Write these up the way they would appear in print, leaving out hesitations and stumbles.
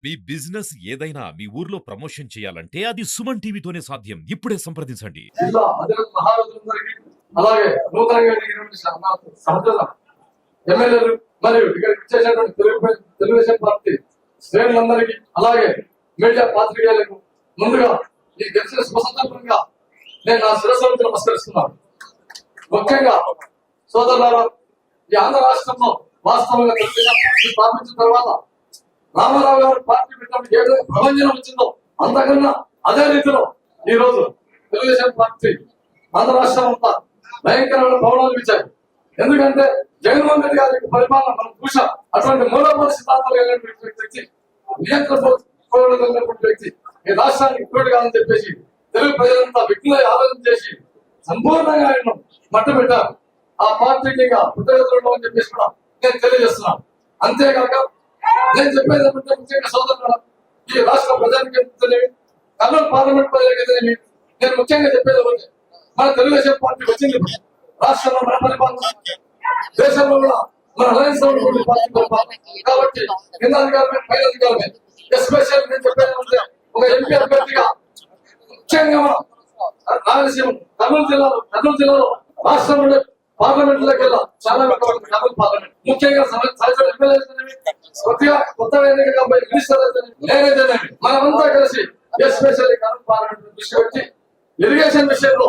మీ business ఏదైనా మీ ఊర్లో promotion చేయాలంటే అది సుమన్ టీవీతోనే సాధ్యం. ఇప్పుడే సంప్రదించండి. జిల్లా అధికారులు మహారాజులందరికీ అలాగే నూతనంగా ఎన్నికైనటువంటి సహచర ఎమ్మెల్యేలు మరియు ఇక్కడికి వచ్చేసినటువంటి తెలుగుదేశం పార్టీ శ్రేణులందరికీ అలాగే మీడియా పాత్రికేయులకు ముందుగా ఈ తెలిసిన స్వతంత్రంగా నేను నా శిరస్సులకు నమస్కరిస్తున్నాను. ముఖ్యంగా సోదరులారా, ఈ ఆంధ్ర రాష్ట్రంలో వాస్తవంగా తెలుగుదేశం పార్టీ స్థాపించిన తర్వాత రామారావు గారు పార్టీ పెట్టినప్పుడు ఏదో ప్రపంచం వచ్చిందో అంతకన్నా అదే రీతిలో ఈ రోజు తెలుగుదేశం పార్టీ ఆంధ్ర రాష్ట్రం అంతా భయంకరమైన భవనాలు ఇచ్చాయి. ఎందుకంటే జగన్మోహన్ రెడ్డి గారి పరిపాలన మనం చూసాం. అటువంటి మూలపద సిద్ధాంతాలు కలిగినటువంటి వ్యక్తి, నియంత్రణ వ్యక్తి ఈ రాష్ట్రానికి ఇప్పుడు కాదని చెప్పేసి తెలుగు ప్రజలంతా విఘ్న ఆలోచన చేసి సంపూర్ణంగా ఆయన మట్టు పెట్టారు. ఆ పార్టీకి పుట్టగతులు అని చెప్పేసి కూడా నేను తెలియజేస్తున్నాను. అంతేకాక నేను చెప్పేది ఏమంటే ముఖ్యంగా సోదరులు, ఈ రాష్ట్ర ప్రజానికి కర్నూలు పార్లమెంట్ ప్రజలకి నేను ముఖ్యంగా చెప్పేది ఒకటి, మన తెలుగుదేశం పార్టీ వచ్చింది రాష్ట్రంలో మన పరిపాలన, దేశంలో కూడా మన అలయన్స్ పార్టీ పరిపాలన. కాబట్టి కింద అధికారమే పైన అధికారమే. ఎస్పెషల్ నేను చెప్పేది అంటే ఒక ఎంపీ అభ్యర్థిగా ముఖ్యంగా మనం రాయలసీమ కర్నూలు జిల్లాలో రాష్ట్రంలో పార్లమెంట్ లోకెల్లా చాలా కర్నూలు పార్లమెంట్ ముఖ్యంగా కొత్తగా ఎన్నిక కాబట్టి మినిస్టర్ నేనైతేనేమి మనమంతా కలిసి ఎస్పెషల్లీ కర్నూలు పార్లమెంట్ దృష్టి పెట్టి ఇరిగేషన్ విషయంలో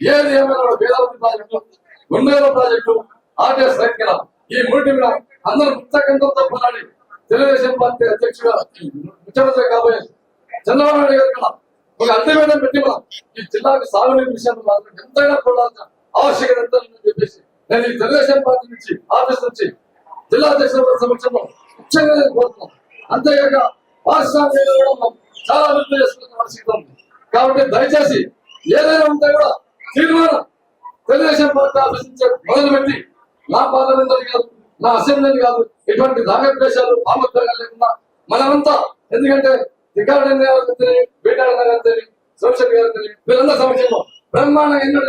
ఏది ఏమైనా వేదావతి ప్రాజెక్టు, గుండెల ప్రాజెక్టు, ఆర్టీఎస్ రైతుల ఈ మూటి మీద అందరూ ముక్తకంతో పోరాడి తెలుగుదేశం పార్టీ అధ్యక్షుడు ముఖ్యమంత్రి కాబోయే చంద్రబాబు నాయుడు గారు కూడా ఒక అర్థమేదం పెట్టి మనం ఈ జిల్లాకు సాగునీటి విషయంలో మాత్రం ఎంతైనా పోరాడాల్సిన ఆవశ్యకత ఎంత ఉందని చెప్పేసి నేను ఈ తెలుగుదేశం పార్టీ నుంచి ఆఫీస్ నుంచి జిల్లా అధ్యక్షుల సమక్షంలో ముఖ్యంగా నేను కోరుతున్నాను. అంతేకాక పారిశ్రామిక కూడా చాలా అభివృద్ధి చేసుకున్న ఆవశ్యకత ఉంది. కాబట్టి దయచేసి ఏదైనా ఉంటే కూడా తీర్మానం తెలుగుదేశం పార్టీ ఆఫీస్ నుంచి మొదలుపెట్టి నా పార్లమెంట్ అని కాదు, నా అసెంబ్లీ కాదు, ఎటువంటి రాగద్వేషాలు భావోద్వేగాలు లేకుండా మనమంతా, ఎందుకంటే రికార్డు గారి సోషల్ గారి వీళ్ళందరూ సమక్షంలో బ్రహ్మాండంగా ఎన్నో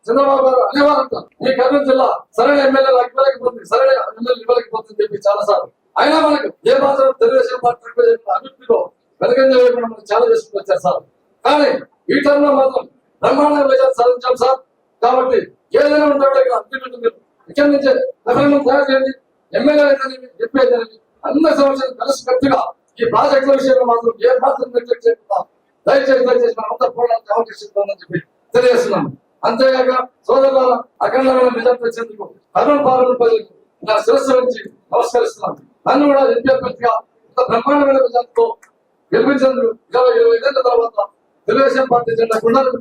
చంద్రబాబు గారు అనేవారంట ఈ కర్నూలు జిల్లా సరైన ఎమ్మెల్యేలు ఇవ్వలేకపోతుంది, సరైన ఎమ్మెల్యేలు ఇవ్వలేకపోతుంది చెప్పి చాలా సార్లు. అయినా మనకు ఏ మాత్రం తెలుగుదేశం పార్టీ అభివృద్ధిలో వెనకంజ వేయకుండా మనం చాలా చేసుకుని వచ్చారు సార్. కానీ ఈ టర్మ్ లో మాత్రం బ్రహ్మాండంగా విజయాలు సాధించాం సార్. కాబట్టి ఏదైనా ఉంటాడో ఇక్కడ నుంచి రెఫరెండం తయారు చేయండి, ఎమ్మెల్యే అయితే ఎంపీ అయితే అందరి సమస్యలు కలిసి కట్టుగా ఈ ప్రాజెక్టుల విషయంలో మాత్రం ఏ మాత్రం నెగ్లెక్ట్ చేయకుండా దయచేసి మనం అంతా పోవడానికి అవకాశం చెప్పి తెలియజేస్తున్నాను. అంతేగాక సోదరుల అఖండమైన నిజం తెచ్చేందుకు కర్నూలు పార్లమెంట్ ప్రజలకు నా శిరస్సు నుంచి నమస్కరిస్తున్నాను. నన్ను కూడా ఎంపీ అభ్యర్థిగా ఇంత బ్రహ్మాండమైన విజయంతో గెలిపించేందుకు 25 ఏళ్ల తర్వాత తెలుగుదేశం పార్టీ జెండా గుండాలకు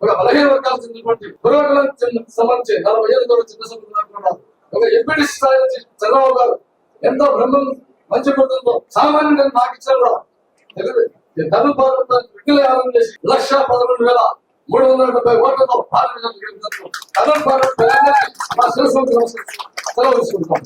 ఒక బలహీన వర్గాలకు చెందినటువంటి పురోగతులకు సంబంధించి 40 ఏళ్ళ దూరం చిన్న సభ్యులు ఒక ఎంపీ స్థాయి నుంచి చంద్రబాబు గారు ఎంతో బ్రహ్మం మంచి గుర్తుందో సామాన్యంగా నాకు ఇచ్చారు కూడా కర్నూలు పార్లమెంట్ విఘ్నయానం చేసి 1,11,370 ఓట్లతో పార్లమెంట్ కర్నూలు పార్లమెంట్ సెలవు తీసుకుంటాం.